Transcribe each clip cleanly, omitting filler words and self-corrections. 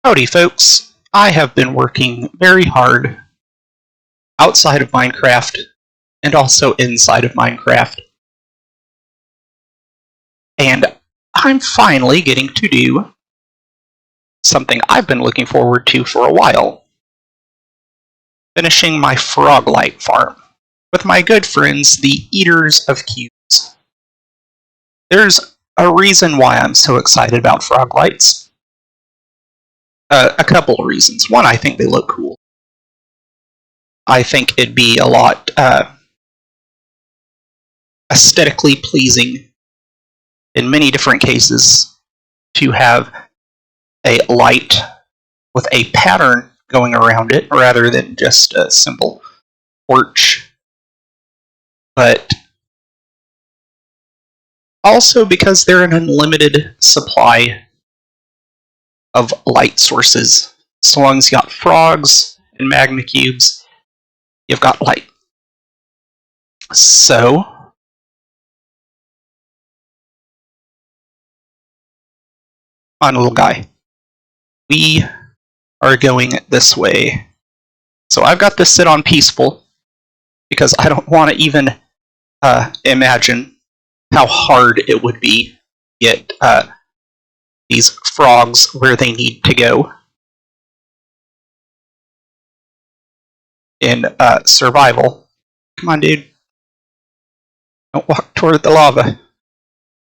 Howdy folks, I have been working very hard outside of Minecraft and also inside of Minecraft. And I'm finally getting to do something I've been looking forward to for a while. Finishing my frog light farm with my good friends, the Eaters of Cubes. There's a reason why I'm so excited about frog lights. A couple of reasons. One, I think they look cool. I think it'd be a lot aesthetically pleasing in many different cases to have a light with a pattern going around it rather than just a simple torch. But also because they're an unlimited supply of light sources. So long as you got frogs and magma cubes, you've got light. So on, little guy, we are going this way. So I've got this set on peaceful because I don't want to even imagine how hard it would be to get these frogs where they need to go in survival. Come on, dude. Don't walk toward the lava.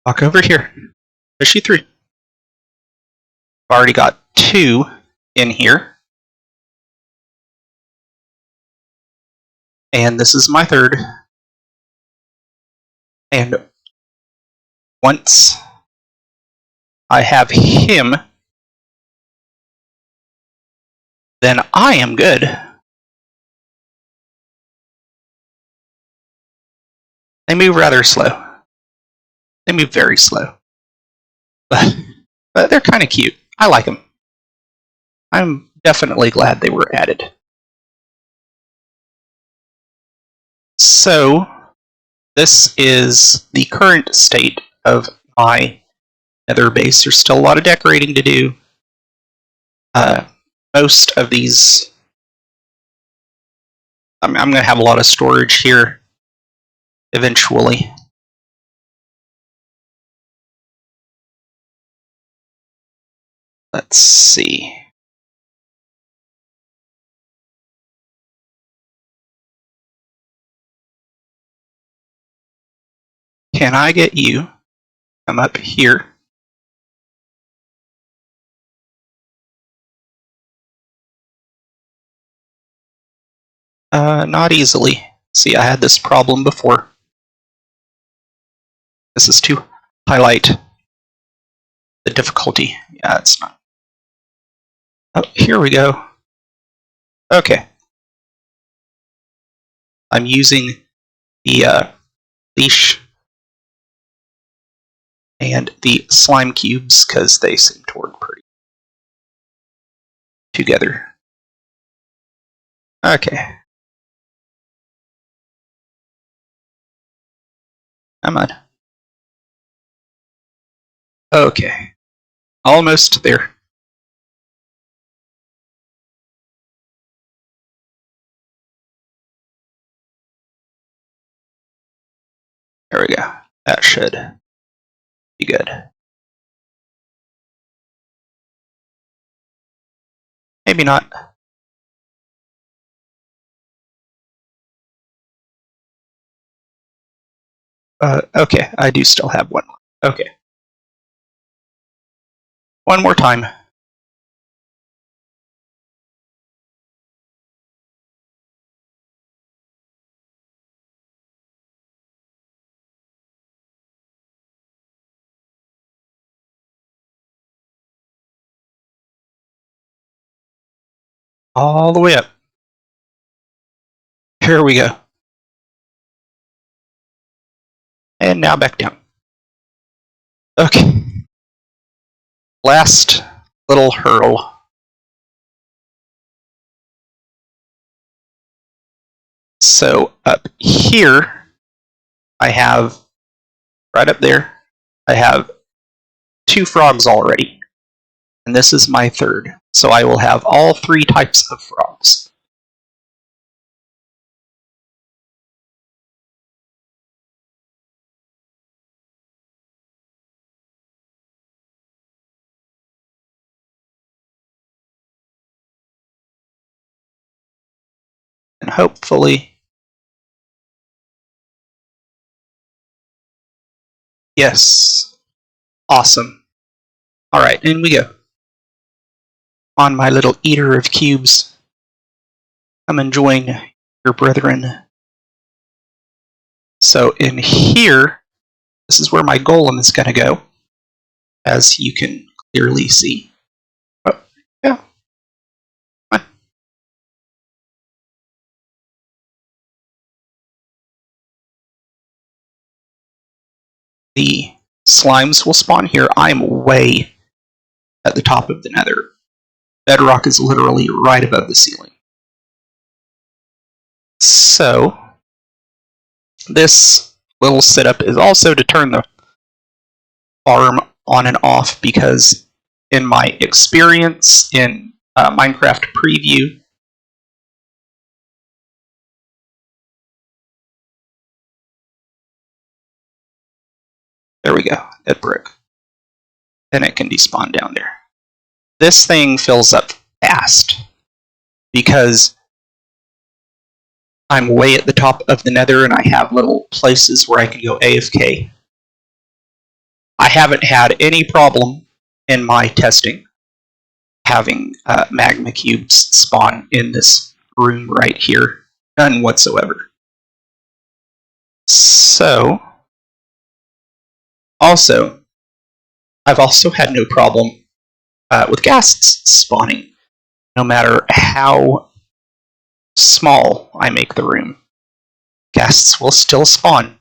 Walk over here. Push you through. I've already got 2 in here. And this is my 3rd. And once I have him, then I am good. They move rather slow. They move very slow. But they're kind of cute. I like them. I'm definitely glad they were added. So, this is the current state of my Nether base. There's still a lot of decorating to do. Most of these... I'm going to have a lot of storage here eventually. Let's see. Can I get you? Come up here. Not easily. See, I had this problem before. This is to highlight the difficulty. Yeah, it's not. Oh, here we go. Okay. I'm using the leash and the slime cubes because they seem to work pretty together. Okay. Come on. Okay. Almost there. There we go. That should be good. Maybe not. Okay, I do still have one. Okay. One more time. All the way up. Here we go. And now back down. Okay. Last little hurdle. So up here, I have, right up there, I have 2 frogs already. And this is my 3rd. So I will have all 3 types of frogs. And hopefully, yes, awesome. Alright, in we go. On my little eater of cubes. I'm enjoying your brethren. So in here, this is where my golem is going to go, as you can clearly see. Oh, yeah. The slimes will spawn here. I'm way at the top of the Nether. Bedrock is literally right above the ceiling. So, this little setup is also to turn the farm on and off, because in my experience in Minecraft Preview, there we go, dead brick. Then it can despawn down there. This thing fills up fast because I'm way at the top of the Nether and I have little places where I can go AFK. I haven't had any problem in my testing having magma cubes spawn in this room right here. None whatsoever. So, also, I've also had no problem with ghasts spawning, no matter how small I make the room. Ghasts will still spawn.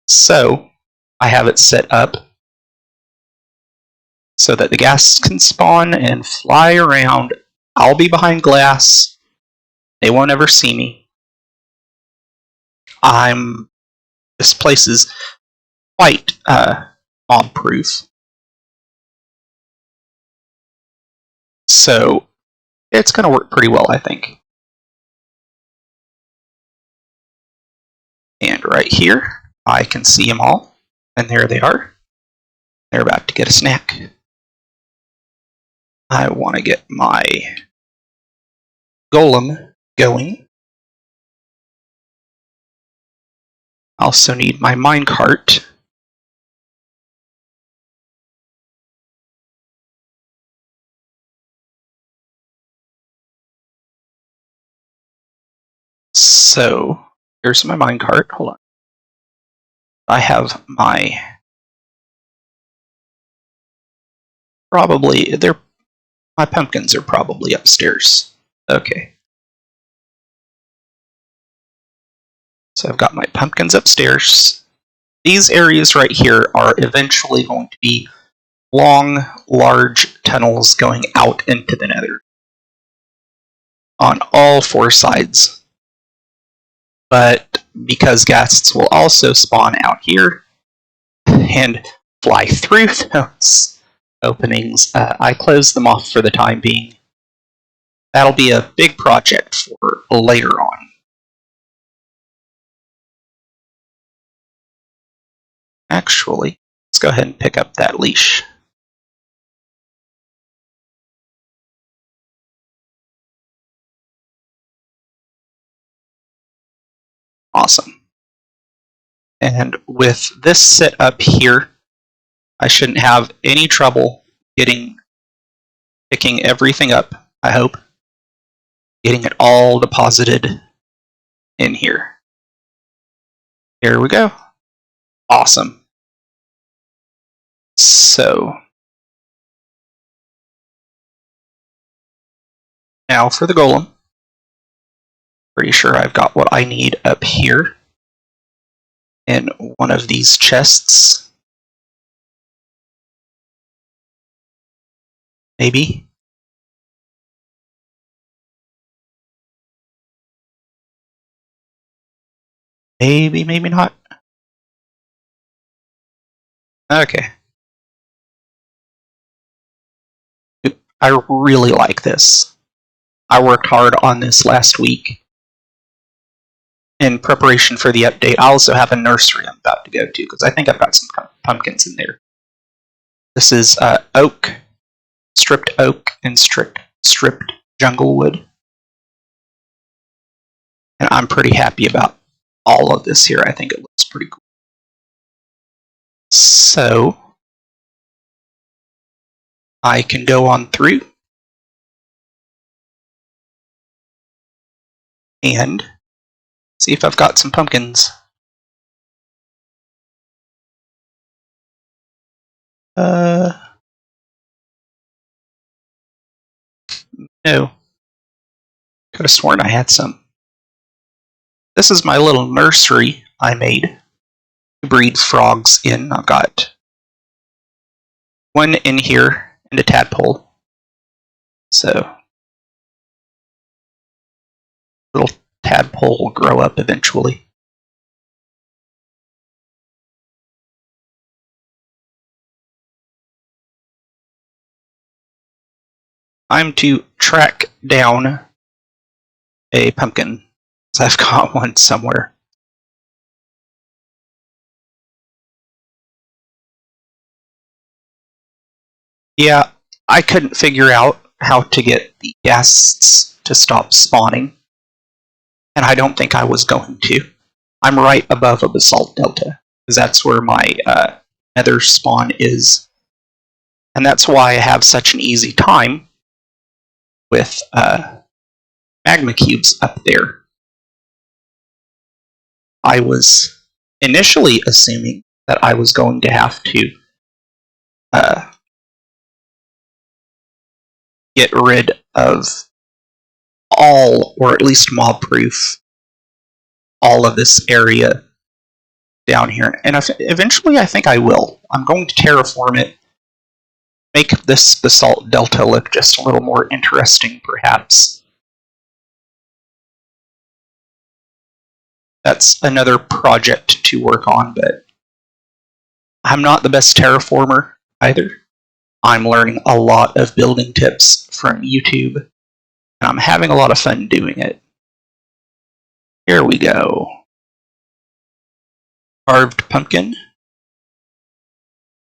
So, I have it set up so that the ghasts can spawn and fly around. I'll be behind glass. They won't ever see me. This place is quite mob-proof. So, it's going to work pretty well, I think. And right here, I can see them all. And there they are. They're about to get a snack. I want to get my golem going. I also need my minecart. So, here's my minecart. Hold on. I have my... My pumpkins are probably upstairs. Okay. So I've got my pumpkins upstairs. These areas right here are eventually going to be long, large tunnels going out into the Nether. On all 4 sides. But because ghasts will also spawn out here and fly through those openings, I close them off for the time being. That'll be a big project for later on. Actually, let's go ahead and pick up that leash. Awesome. And with this set up here, I shouldn't have any trouble picking everything up, I hope. Getting it all deposited in here. Here we go. Awesome. So, now for the golem. Pretty sure I've got what I need up here in one of these chests. Maybe. Maybe, maybe not. Okay. I really like this. I worked hard on this last week in preparation for the update. I also have a nursery I'm about to go to because I think I've got some pumpkins in there. This is oak, and stripped jungle wood. And I'm pretty happy about all of this here. I think it looks pretty cool. So I can go on through and see if I've got some pumpkins. No. Could have sworn I had some. This is my little nursery I made to breed frogs in. I've got one in here and a tadpole. So, little tadpole will grow up eventually. I'm to track down a pumpkin, because I've got one somewhere. Yeah, I couldn't figure out how to get the ghasts to stop spawning, and I don't think I was going to. I'm right above a basalt delta, because that's where my nether spawn is. And that's why I have such an easy time with magma cubes up there. I was initially assuming that I was going to have to get rid of all, or at least mob proof, all of this area down here. And eventually I think I will. I'm going to terraform it, make this basalt delta look just a little more interesting, perhaps. That's another project to work on, but I'm not the best terraformer either. I'm learning a lot of building tips from YouTube, and I'm having a lot of fun doing it. Here we go. Carved pumpkin.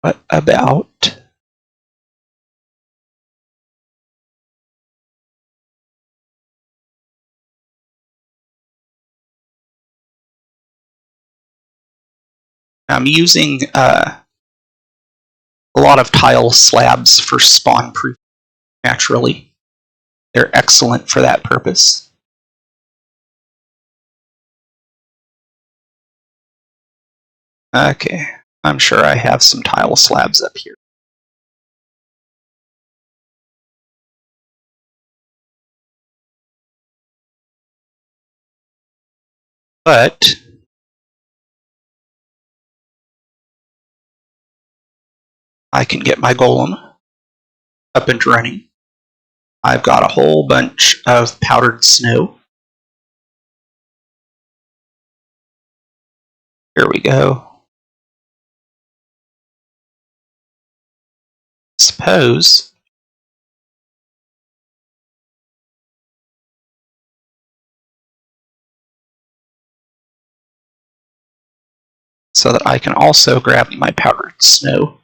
What about... I'm using a lot of tile slabs for spawn proof naturally. They're excellent for that purpose. Okay, I'm sure I have some tile slabs up here. But I can get my golem up and running. I've got a whole bunch of powdered snow. Here we go. Suppose so that I can also grab my powdered snow.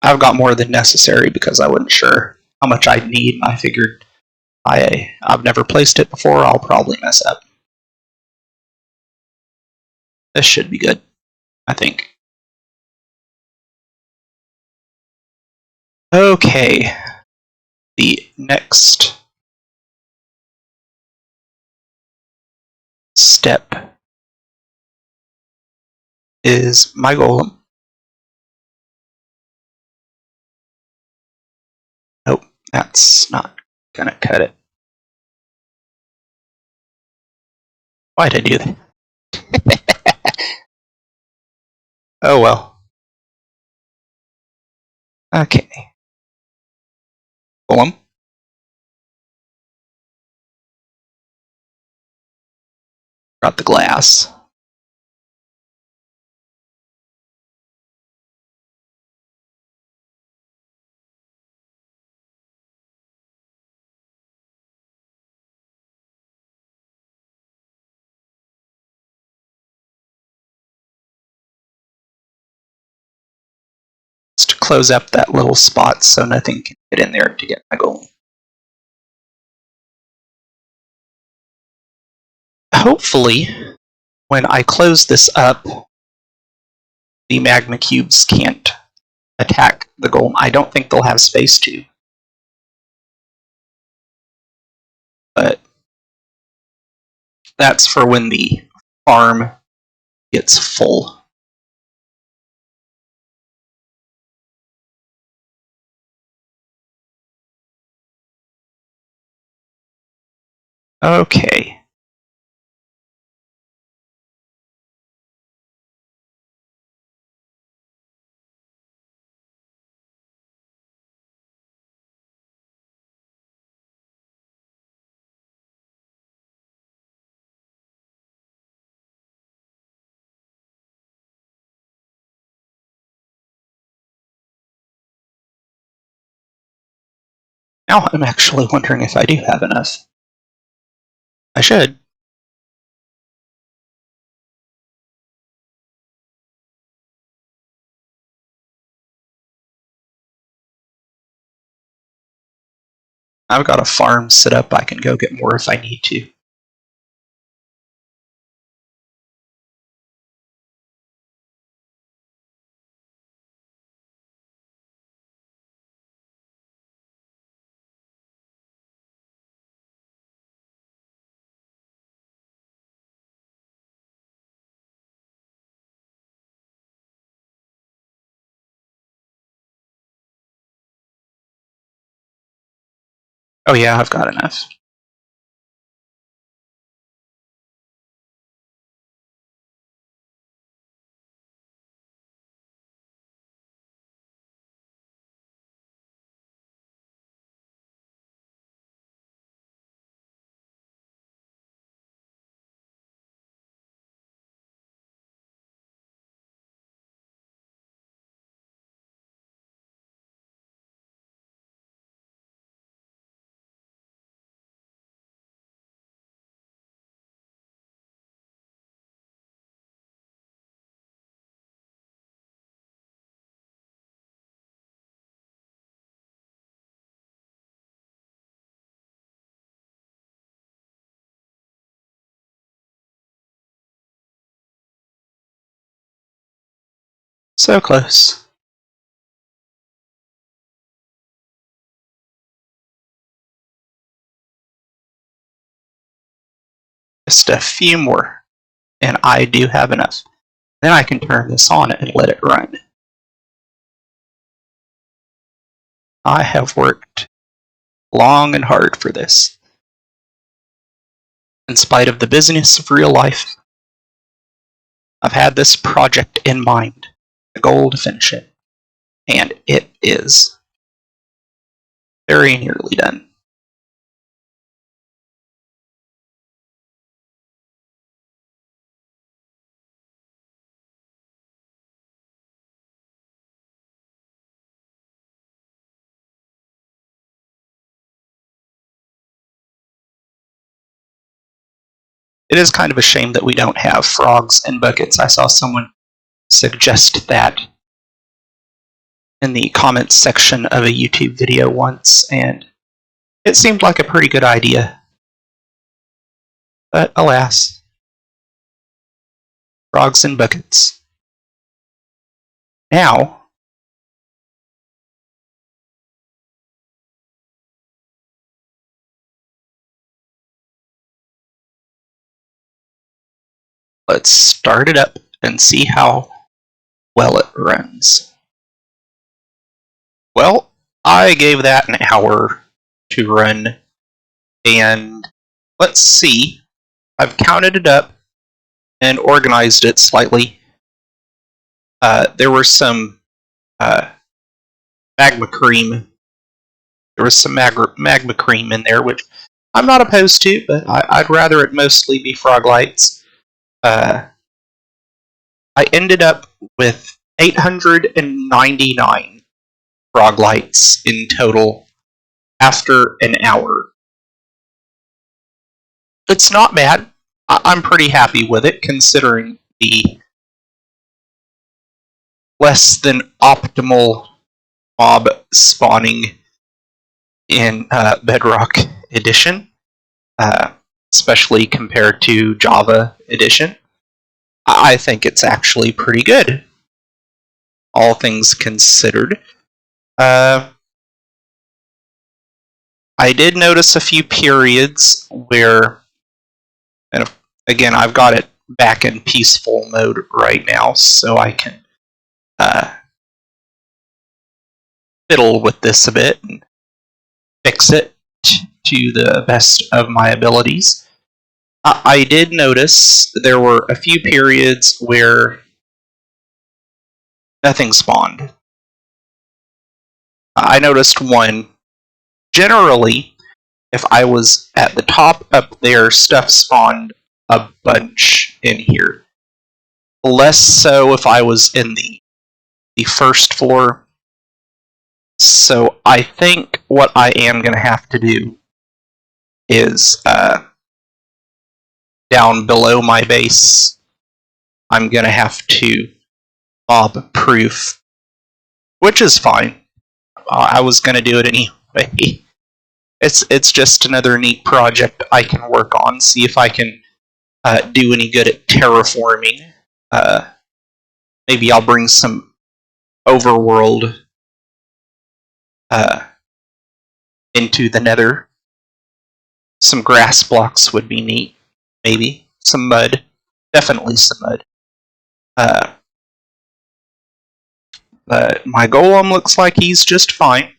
I've got more than necessary because I wasn't sure how much I'd need. I figured I've never placed it before. I'll probably mess up. This should be good, I think. Okay. The next step is my golem. Nope, that's not gonna cut it. Why'd I do that? Oh well. Okay. Golem. Got the glass. close up that little spot so nothing can get in there to get my golem. Hopefully, when I close this up, the magma cubes can't attack the golem. I don't think they'll have space to. But that's for when the farm gets full. Okay. Now I'm actually wondering if I do have enough. I should. I've got a farm set up. I can go get more if I need to. Oh yeah, I've got enough. So close. Just a few more, and I do have enough. Then I can turn this on and let it run. I have worked long and hard for this. In spite of the busyness of real life, I've had this project in mind, the goal to finish it, and it is very nearly done. It is kind of a shame that we don't have frogs and buckets. I saw someone suggest that in the comments section of a YouTube video once, and it seemed like a pretty good idea. But alas, frogs and buckets. Now, let's start it up and see how well it runs. Well, I gave that an hour to run, and let's see. I've counted it up and organized it slightly. There were some magma cream. There was some magma cream in there, which I'm not opposed to, but I'd rather it mostly be frog lights. I ended up with 899 frog lights in total after an hour. It's not bad. I'm pretty happy with it, considering the less than optimal mob spawning in Bedrock Edition, especially compared to Java Edition. I think it's actually pretty good, all things considered. I did notice a few periods where, and again, I've got it back in peaceful mode right now, so I can fiddle with this a bit and fix it to the best of my abilities. I did notice there were a few periods where nothing spawned. I noticed one. Generally, if I was at the top up there, stuff spawned a bunch in here. Less so if I was in the first floor. So I think what I am going to have to do is down below my base, I'm going to have to mob proof, which is fine. I was going to do it anyway. It's just another neat project I can work on, see if I can do any good at terraforming. Maybe I'll bring some overworld into the Nether. Some grass blocks would be neat. Maybe some mud. Definitely some mud. But my golem looks like he's just fine.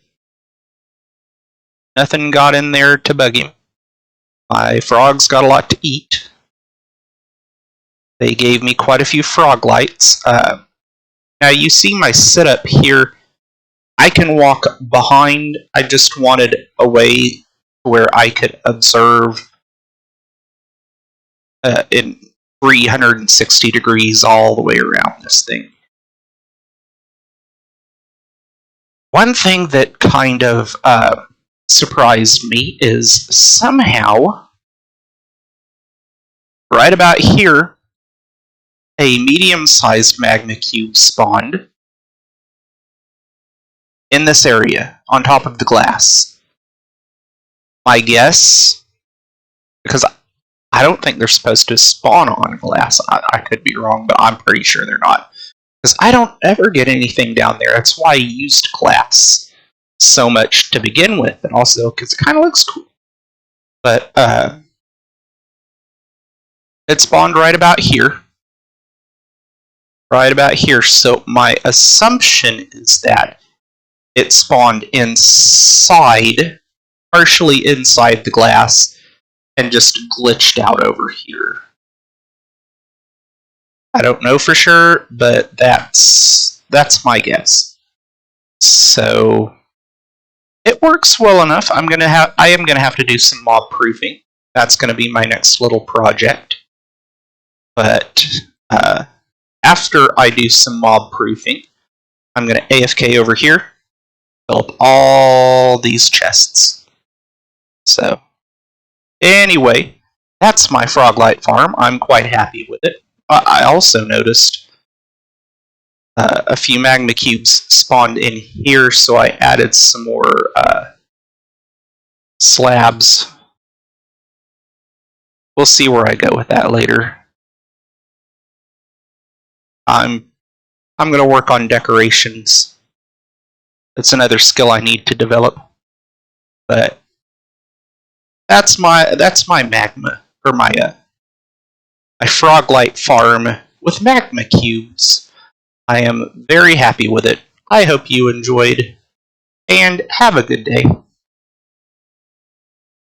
Nothing got in there to bug him. My frogs got a lot to eat. They gave me quite a few frog lights. Now you see my setup here. I can walk behind. I just wanted a way where I could observe in 360 degrees all the way around this thing. One thing that kind of surprised me is somehow, right about here, a medium-sized magma cube spawned in this area, on top of the glass. My guess, because I don't think they're supposed to spawn on glass. I could be wrong, but I'm pretty sure they're not. Because I don't ever get anything down there. That's why I used glass so much to begin with, and also because it kind of looks cool. But it spawned right about here. Right about here. So my assumption is that it spawned inside, partially inside the glass, and just glitched out over here. I don't know for sure, but that's my guess. So it works well enough. I am gonna have to do some mob proofing. That's gonna be my next little project. But after I do some mob proofing, I'm gonna AFK over here, fill up all these chests. So anyway, that's my Froglight farm. I'm quite happy with it. I also noticed a few magma cubes spawned in here, so I added some more slabs. We'll see where I go with that later. I'm going to work on decorations. It's another skill I need to develop. But that's my magma, or my Froglight farm with magma cubes. I am very happy with it. I hope you enjoyed, and have a good day.